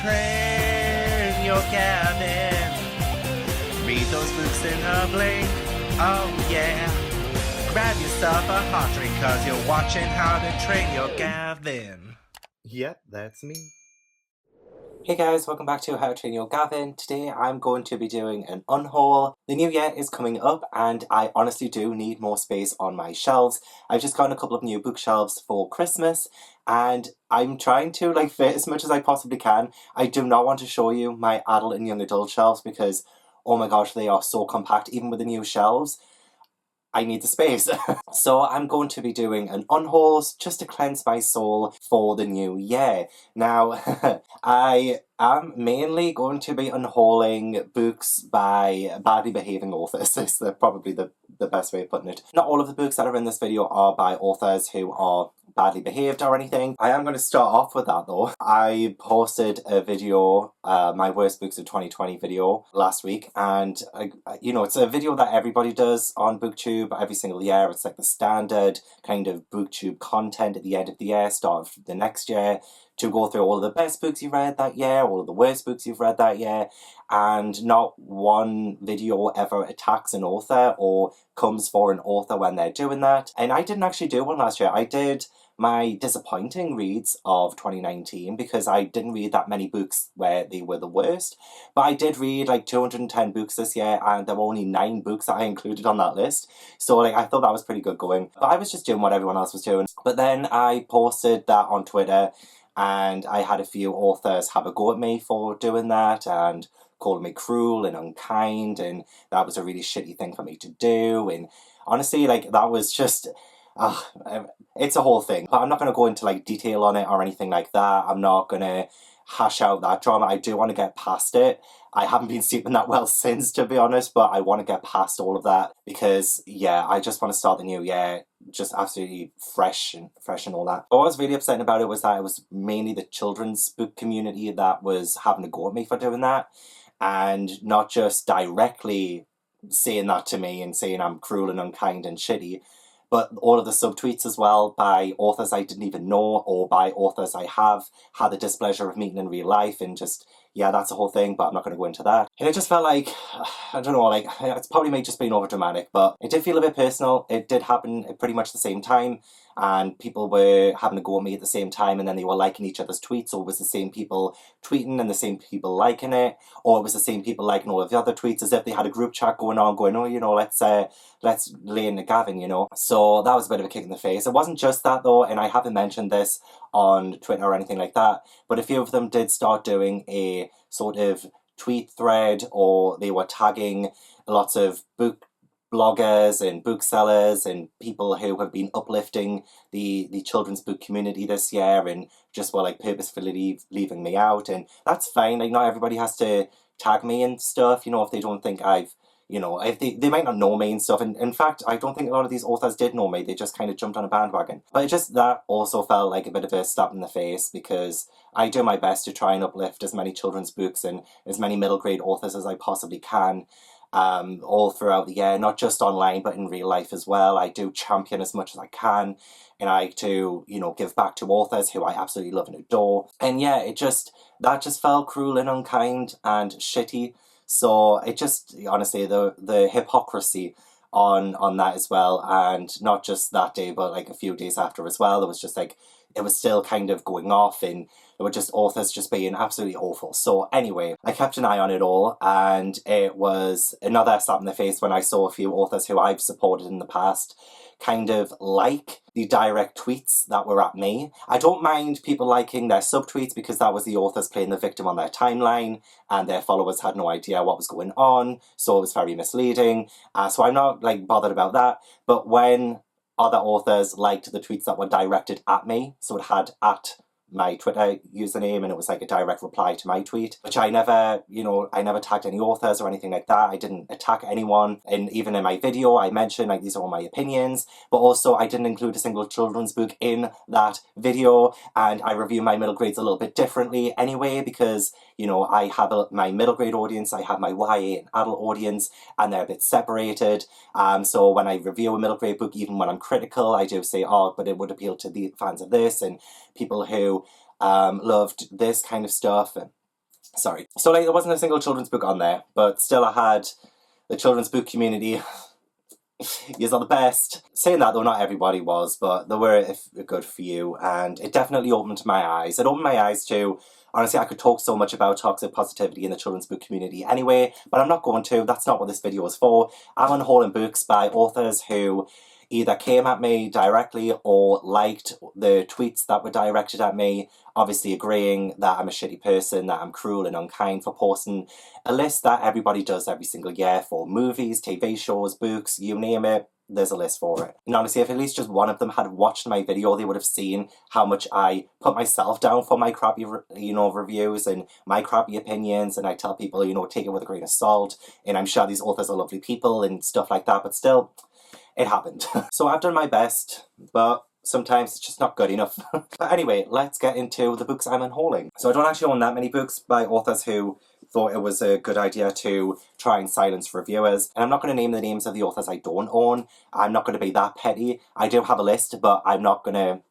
train your Gavin. Read those books in a blink, oh yeah. Grab yourself a hot drink cause you're watching How to Train Your Gavin. Yep, that's me. Hey guys, welcome back to How to Train Your Gavin. Today I'm going to be doing an unhaul. The new year is coming up and I honestly do need more space on my shelves. I've just gotten a couple of new bookshelves for Christmas and I'm trying to fit as much as I possibly can. I do not want to show you my adult and young adult shelves because, oh my gosh, they are so compact. Even with the new shelves, I need the space. So I'm going to be doing an unhaul just to cleanse my soul for the new year. Now, I am mainly going to be unhauling books by badly behaving authors. Is probably the best way of putting it. Not all of the books that are in this video are by authors who are badly behaved or anything. I am going to start off with that though. I posted a video, my worst books of 2020 video last week, and it's a video that everybody does on BookTube every single year. It's like the standard kind of BookTube content at the end of the year, start of the next year, to go through all of the best books you've read that year, all of the worst books you've read that year, and not one video ever attacks an author or comes for an author when they're doing that. And I didn't actually do one last year. I did my disappointing reads of 2019 because I didn't read that many books where they were the worst. But I did read 210 books this year and there were only 9 books that I included on that list. So I thought that was pretty good going. But I was just doing what everyone else was doing. But then I posted that on Twitter and I had a few authors have a go at me for doing that and calling me cruel and unkind, and that was a really shitty thing for me to do. And honestly, that was just... it's a whole thing, but I'm not going to go into detail on it or anything like that. I'm not going to hash out that drama. I do want to get past it. I haven't been sleeping that well since, to be honest, but I want to get past all of that because, yeah, I just want to start the new year just absolutely fresh and all that. What was really upsetting about it was that it was mainly the children's book community that was having a go at me for doing that, and not just directly saying that to me and saying I'm cruel and unkind and shitty, but all of the subtweets as well by authors I didn't even know or by authors I have had the displeasure of meeting in real life, and just, yeah, that's a whole thing, but I'm not going to go into that. And it just felt I don't know, it's probably me just being overdramatic, but it did feel a bit personal. It did happen at pretty much the same time, and people were having a go at me at the same time, and then they were liking each other's tweets, or it was the same people tweeting and the same people liking it, or it was the same people liking all of the other tweets, as if they had a group chat going on, going, oh, let's lay into Gavin, So that was a bit of a kick in the face. It wasn't just that though, and I haven't mentioned this on Twitter or anything like that, but a few of them did start doing a sort of tweet thread, or they were tagging lots of book bloggers and booksellers and people who have been uplifting the children's book community this year, and just were purposefully leaving me out. And that's fine. Not everybody has to tag me and stuff, if they don't think I've, if they might not know me and stuff. And in fact, I don't think a lot of these authors did know me. They just kind of jumped on a bandwagon. But it just, that also felt like a bit of a slap in the face, because I do my best to try and uplift as many children's books and as many middle grade authors as I possibly can, all throughout the year, not just online but in real life as well. I do champion as much as I can, and I do, give back to authors who I absolutely love and adore. And yeah, that just felt cruel and unkind and shitty. So it just, honestly, the hypocrisy on that as well, and not just that day but a few days after as well, it was just it was still kind of going off, and there were just authors just being absolutely awful. So anyway, I kept an eye on it all, and it was another slap in the face when I saw a few authors who I've supported in the past kind of the direct tweets that were at me. I don't mind people liking their subtweets because that was the authors playing the victim on their timeline and their followers had no idea what was going on, so it was very misleading. So I'm not bothered about that. But when other authors liked the tweets that were directed at me, so it had at my Twitter username, and it was a direct reply to my tweet, which I never, I never tagged any authors or anything like that. I didn't attack anyone, and even in my video I mentioned these are all my opinions, but also I didn't include a single children's book in that video, and I review my middle grades a little bit differently anyway, because I have my middle grade audience, I have my YA and adult audience, and they're a bit separated. So when I review a middle grade book, even when I'm critical, I do say, oh, but it would appeal to the fans of this and people who loved this kind of stuff. Sorry. So, like, there wasn't a single children's book on there, but still I had the children's book community. You're not the best. Saying that, though, not everybody was, but they were a good few, and it definitely opened my eyes. It opened my eyes to, honestly, I could talk so much about toxic positivity in the children's book community anyway, but I'm not going to. That's not what this video is for. I'm unhauling books by authors who either came at me directly or liked the tweets that were directed at me, obviously agreeing that I'm a shitty person, that I'm cruel and unkind for posting a list that everybody does every single year for movies, TV shows, books, you name it. There's a list for it. And honestly, if at least just one of them had watched my video, they would have seen how much I put myself down for my crappy, reviews and my crappy opinions. And I tell people, take it with a grain of salt. And I'm sure these authors are lovely people and stuff like that. But still, it happened. So I've done my best, but sometimes it's just not good enough. But anyway, let's get into the books I'm unhauling. So I don't actually own that many books by authors who thought it was a good idea to try and silence reviewers. And I'm not going to name the names of the authors I don't own. I'm not going to be that petty. I do have a list, but I'm not going to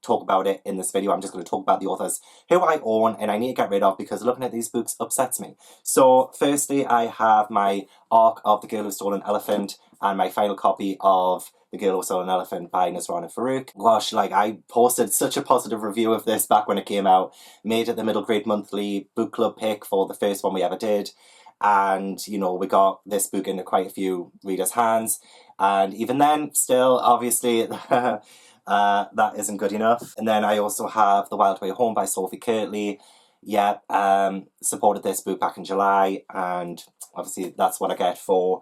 talk about it in this video. I'm just going to talk about the authors who I own and I need to get rid of because looking at these books upsets me. So firstly, I have my Arc of the Girl Who Stole an Elephant and my final copy of The Girl Who Stole an Elephant by Nasrana Farouk. Gosh, I posted such a positive review of this back when it came out. Made it the Middle Grade Monthly book club pick for the first one we ever did. And, we got this book into quite a few readers' hands. And even then, still, obviously, that isn't good enough. And then I also have The Wild Way Home by Sophie Kirtley. Yeah, supported this book back in July. And obviously, that's what I get for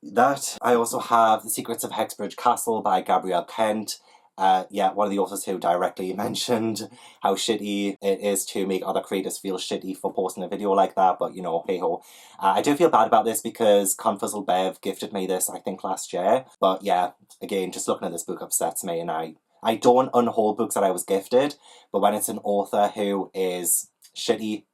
that. I also have The Secrets of Hexbridge Castle by Gabrielle Kent. One of the authors who directly mentioned how shitty it is to make other creators feel shitty for posting a video like that, but hey ho. I do feel bad about this because Confuzzle Bev gifted me this, I think, last year. But yeah, again, just looking at this book upsets me, and I don't unhaul books that I was gifted, but when it's an author who is shitty,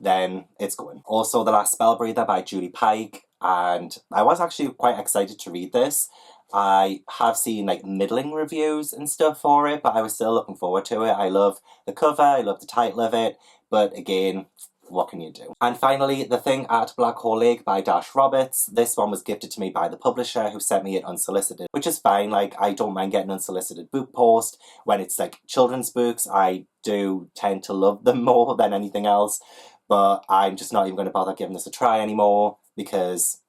then it's going. Also, The Last Spellbreather by Julie Pike, and I was actually quite excited to read this. I have seen middling reviews and stuff for it, but I was still looking forward to it. I love the cover, I love the title of it, but again, what can you do? And finally, The Thing at Black Hole Lake by Dash Roberts. This one was gifted to me by the publisher who sent me it unsolicited, which is fine. I don't mind getting unsolicited book post. When it's children's books, I do tend to love them more than anything else, but I'm just not even going to bother giving this a try anymore because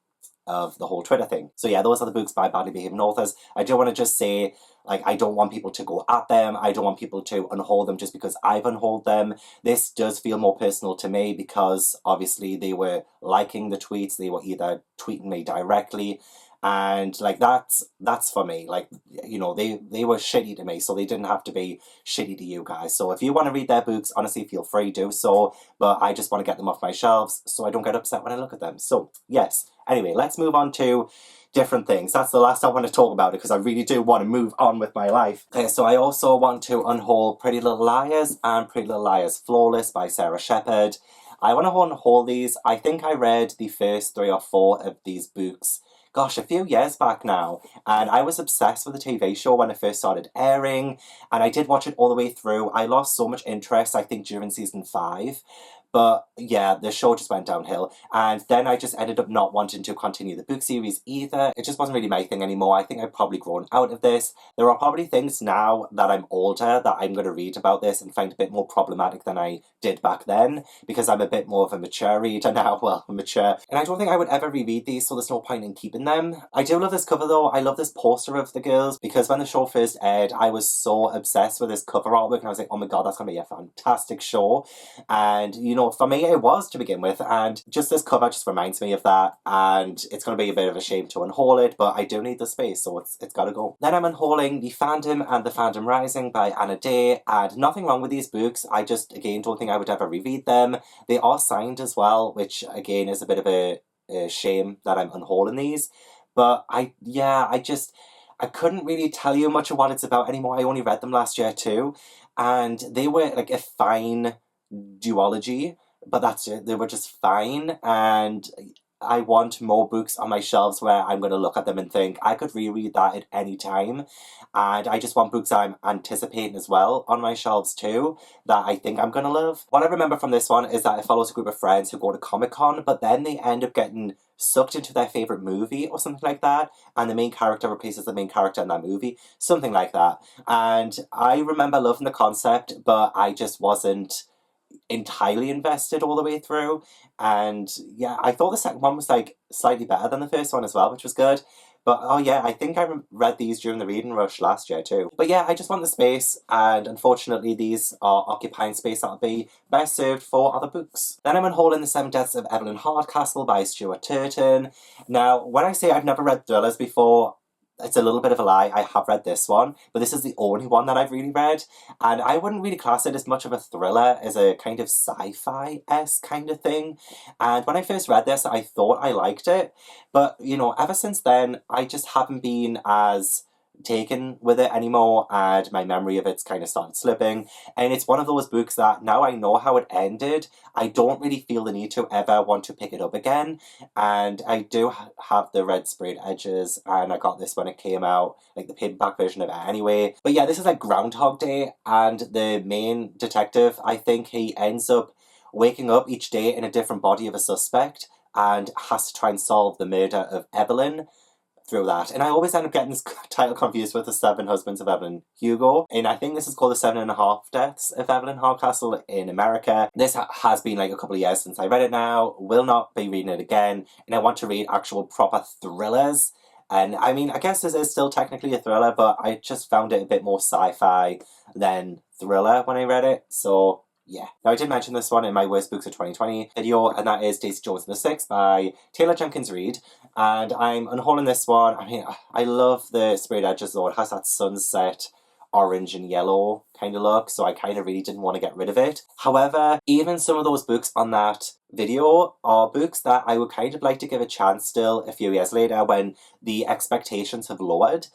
of the whole Twitter thing. So yeah, those are the books by badly behaving authors. I do want to just say, I don't want people to go at them. I don't want people to unhaul them just because I've unhauled them. This does feel more personal to me because obviously they were liking the tweets. They were either tweeting me directly. And that's for me. They were shitty to me, so they didn't have to be shitty to you guys. So if you want to read their books, honestly, feel free to do so. But I just want to get them off my shelves so I don't get upset when I look at them. So yes. Anyway, let's move on to different things. That's the last I want to talk about it because I really do want to move on with my life. Okay, so I also want to unhaul Pretty Little Liars and Pretty Little Liars Flawless by Sarah Shepherd. I want to unhaul these. I think I read the first 3 or 4 of these books, gosh, a few years back now, and I was obsessed with the TV show when it first started airing, and I did watch it all the way through. I lost so much interest, I think, during season 5, but yeah, the show just went downhill, and then I just ended up not wanting to continue the book series either. It just wasn't really my thing anymore. I think I've probably grown out of this. There are probably things now that I'm older that I'm going to read about this and find a bit more problematic than I did back then, because I'm a bit more of a mature reader now. Well, mature. And I don't think I would ever reread these, so there's no point in keeping them. I do love this cover though. I love this poster of the girls, because when the show first aired, I was so obsessed with this cover artwork, and I was like, oh my god, that's going to be a fantastic show. And, you know, for me, it was to begin with, and just this cover just reminds me of that, and it's going to be a bit of a shame to unhaul it, but I do need the space, so it's got to go. Then I'm unhauling The Fandom and The Fandom Rising by Anna Day, and nothing wrong with these books. I just, again, don't think I would ever reread them. They are signed as well, which, again, is a bit of a shame that I'm unhauling these, but I couldn't really tell you much of what it's about anymore. I only read them last year too, and they were like a fine duology, but that's it. They were just fine, and I want more books on my shelves where I'm going to look at them and think, I could reread that at any time. And I just want books I'm anticipating as well on my shelves too, that I think I'm going to love. What I remember from this one is that it follows a group of friends who go to Comic-Con, but then they end up getting sucked into their favourite movie or something like that, and the main character replaces the main character in that movie, something like that. And I remember loving the concept, but I just wasn't entirely invested all the way through. And yeah, I thought the second one was like slightly better than the first one as well, which was good. But oh yeah, I think I read these during the reading rush last year too. But yeah, I just want the space, and unfortunately these are occupying space that'll be best served for other books. Then I'm unhauling The Seven Deaths of Evelyn Hardcastle by Stuart Turton. Now, when I say I've never read thrillers before, it's a little bit of a lie. I have read this one, but this is the only one that I've really read, and I wouldn't really class it as much of a thriller, as a kind of sci-fi-esque kind of thing. And when I first read this, I thought I liked it, but, you know, ever since then, I just haven't been as taken with it anymore, and my memory of it's kind of started slipping. And it's one of those books that now I know how it ended, I don't really feel the need to ever want to pick it up again. And I do have the red sprayed edges, and I got this when it came out, like the paperback version of it anyway. But yeah, this is like Groundhog Day, and the main detective, I think he ends up waking up each day in a different body of a suspect and has to try and solve the murder of Evelyn through that. And I always end up getting this title confused with The Seven Husbands of Evelyn Hugo. And I think this is called The 7.5 Deaths of Evelyn Hardcastle in America. This has been like a couple of years since I read it now. Will not be reading it again. And I want to read actual proper thrillers. And I mean, I guess this is still technically a thriller, but I just found it a bit more sci-fi than thriller when I read it. So yeah. Now, I did mention this one in my Worst Books of 2020 video, and that is Daisy Jones and the Six by Taylor Jenkins Reid. And I'm unhauling this one. I mean, I love the sprayed edges though. It has that sunset orange and yellow kind of look, so I kind of really didn't want to get rid of it. However, even some of those books on that video are books that I would kind of like to give a chance still a few years later when the expectations have lowered.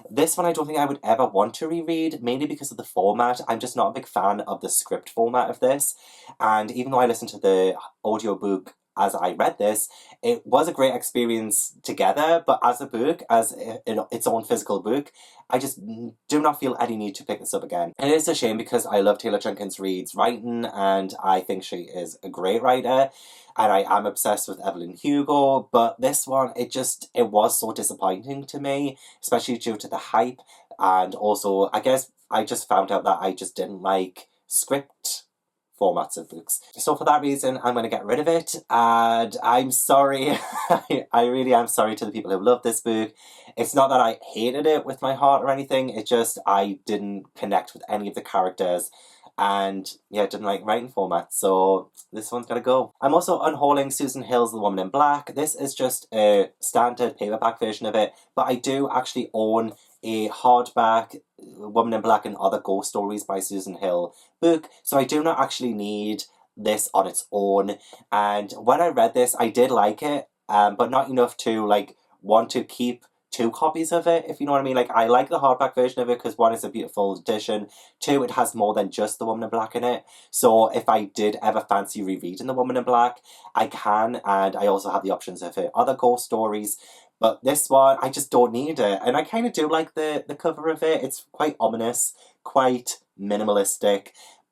This one I don't think I would ever want to reread, mainly because of the format. I'm just not a big fan of the Scribd format of this, and even though I listened to the audiobook as I read this, it was a great experience together, but as a book, as its own physical book, I just do not feel any need to pick this up again. And it is a shame because I love Taylor Jenkins Reid's writing, and I think she is a great writer, and I am obsessed with Evelyn Hugo, but this one, it was so disappointing to me, especially due to the hype, and also, I guess, I just found out that I just didn't like script formats of books. So for that reason, I'm going to get rid of it, and I'm sorry. I really am sorry to the people who love this book. It's not that I hated it with my heart or anything, it's just I didn't connect with any of the characters, and yeah, didn't like writing formats, so this one's gotta go. I'm also unhauling Susan Hill's The Woman in Black. This is just a standard paperback version of it, but I do actually own a hardback Woman in Black and Other Ghost Stories by Susan Hill book, so I do not actually need this on its own. And when I read this, I did like it, but not enough to like want to keep 2 copies of it, if you know what I mean. Like, I like the hardback version of it because 1, it's a beautiful edition, 2, it has more than just The Woman in Black in it, so if I did ever fancy rereading The Woman in Black, I can, and I also have the options of it, Other Ghost Stories. But this one, I just don't need it. And I kind of do like the cover of it. It's quite ominous, quite minimalistic,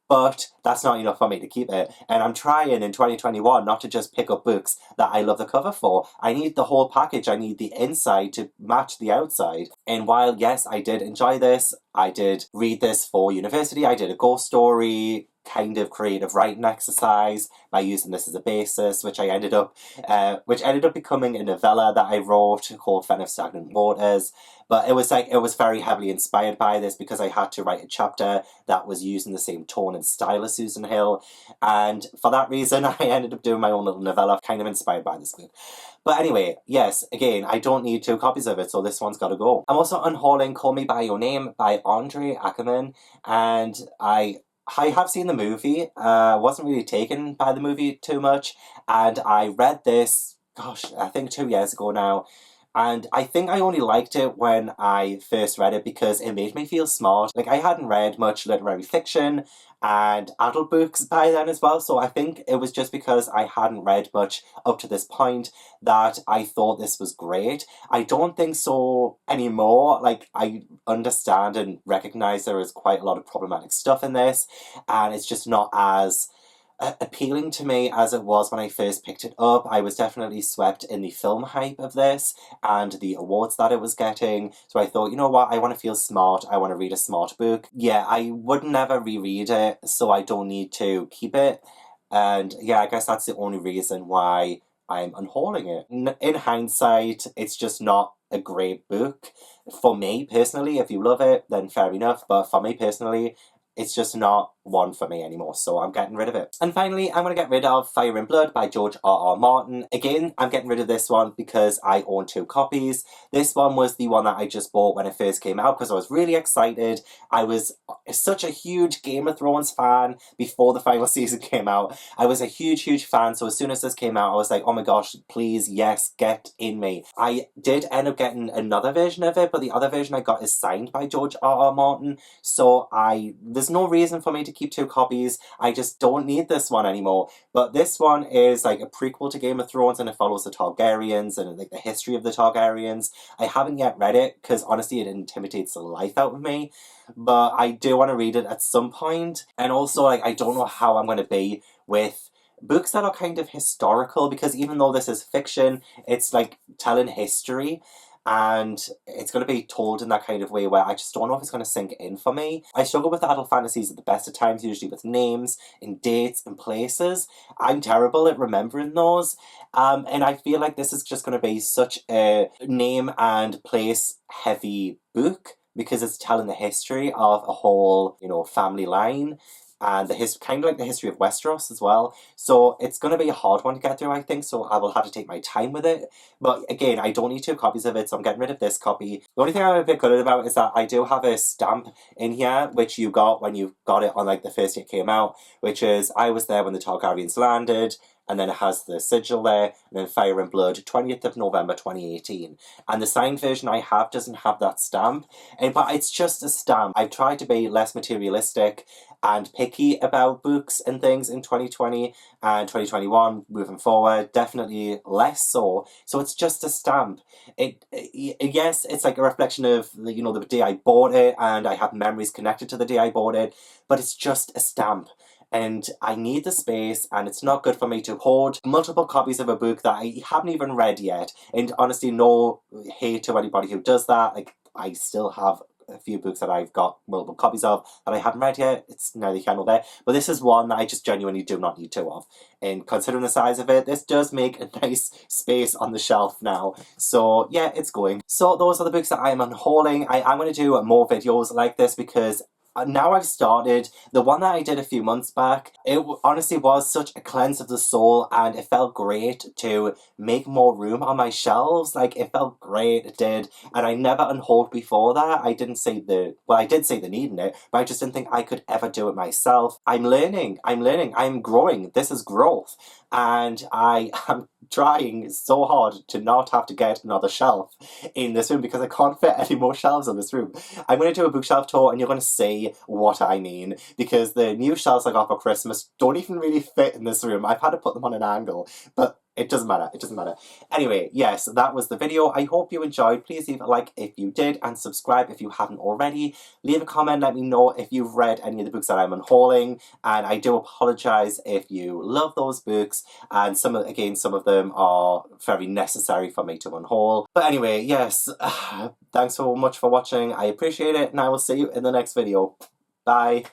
but that's not enough for me to keep it. And I'm trying in 2021 not to just pick up books that I love the cover for. I need the whole package. I need the inside to match the outside. And while, yes, I did enjoy this, I did read this for university, I did a ghost story kind of creative writing exercise by using this as a basis, which ended up becoming a novella that I wrote called Fen of Stagnant Waters. But it was very heavily inspired by this because I had to write a chapter that was using the same tone and style as Susan Hill, and for that reason I ended up doing my own little novella kind of inspired by this book. But anyway, yes, again, I don't need 2 copies of it, so this one's gotta go. I'm also unhauling Call Me By Your Name by Andre Ackermann, and I have seen the movie, wasn't really taken by the movie too much, and I read this, gosh, I think 2 years ago now, And I think I only liked it when I first read it because it made me feel smart. Like, I hadn't read much literary fiction and adult books by then as well, so I think it was just because I hadn't read much up to this point that I thought this was great. I don't think so anymore. Like, I understand and recognize there is quite a lot of problematic stuff in this, and it's just not as appealing to me as it was when I first picked it up. I was definitely swept in the film hype of this and the awards that it was getting, so I thought, you know what, I want to feel smart, I want to read a smart book. Yeah, I would never reread it, so I don't need to keep it, and yeah, I guess that's the only reason why I'm unhauling it. In hindsight, it's just not a great book. For me personally, if you love it, then fair enough, but for me personally, it's just not one for me anymore, so I'm getting rid of it. And finally, I'm going to get rid of Fire and Blood by George R.R. Martin. Again, I'm getting rid of this one because I own 2 copies. This one was the one that I just bought when it first came out because I was really excited. I was such a huge Game of Thrones fan before the final season came out. I was a huge fan, so as soon as this came out, I was like, oh my gosh, please, yes, get in me. I did end up getting another version of it, but the other version I got is signed by George R.R. Martin, so there's no reason for me to keep 2 copies. I just don't need this one anymore. But this one is like a prequel to Game of Thrones, and it follows the Targaryens and like the history of the Targaryens. I haven't yet read it because honestly it intimidates the life out of me, but I do want to read it at some point. And also, like, I don't know how I'm going to be with books that are kind of historical, because even though this is fiction, it's like telling history, and it's going to be told in that kind of way where I just don't know if it's going to sink in for me. I struggle with adult fantasies at the best of times, usually with names and dates and places. I'm terrible at remembering those, and I feel like this is just going to be such a name and place heavy book because it's telling the history of a whole, you know, family line, and kind of like the history of Westeros as well. So it's going to be a hard one to get through, I think, so I will have to take my time with it. But again, I don't need 2 copies of it, so I'm getting rid of this copy. The only thing I'm a bit good about is that I do have a stamp in here, which you got when you got it on like the first day it came out, which is, I was there when the Targaryens landed, and then it has the sigil there, and then Fire and Blood, 20th of November 2018. And the signed version I have doesn't have that stamp, but it's just a stamp. I've tried to be less materialistic and picky about books and things in 2020 and 2021 moving forward, definitely less so. So it's just a stamp. Yes, it's like a reflection of, you know, the day I bought it, and I have memories connected to the day I bought it, but it's just a stamp. And I need the space, and it's not good for me to hoard multiple copies of a book that I haven't even read yet. And honestly, no hate to anybody who does that. Like, I still have a few books that I've got multiple copies of that I haven't read yet. It's neither here nor there. But this is one that I just genuinely do not need 2 of. And considering the size of it, this does make a nice space on the shelf now. So yeah, it's going. So those are the books that I am unhauling. I'm going to do more videos like this because now I've started. The one that I did a few months back, it honestly was such a cleanse of the soul, and it felt great to make more room on my shelves. Like, it felt great, it did, and I never unhauled before that. I did say the need in it, but I just didn't think I could ever do it myself. I'm learning, I'm growing. This is growth, and I am trying so hard to not have to get another shelf in this room because I can't fit any more shelves in this room. I'm going to do a bookshelf tour, and you're going to see what I mean, because the new shelves I got for Christmas don't even really fit in this room. I've had to put them on an angle, but it doesn't matter. Anyway, yes, that was the video. I hope you enjoyed. Please leave a like if you did, and subscribe if you haven't already. Leave a comment, let me know if you've read any of the books that I'm unhauling, and I do apologise if you love those books, and some of them are very necessary for me to unhaul. But anyway, yes, thanks so much for watching. I appreciate it, and I will see you in the next video. Bye.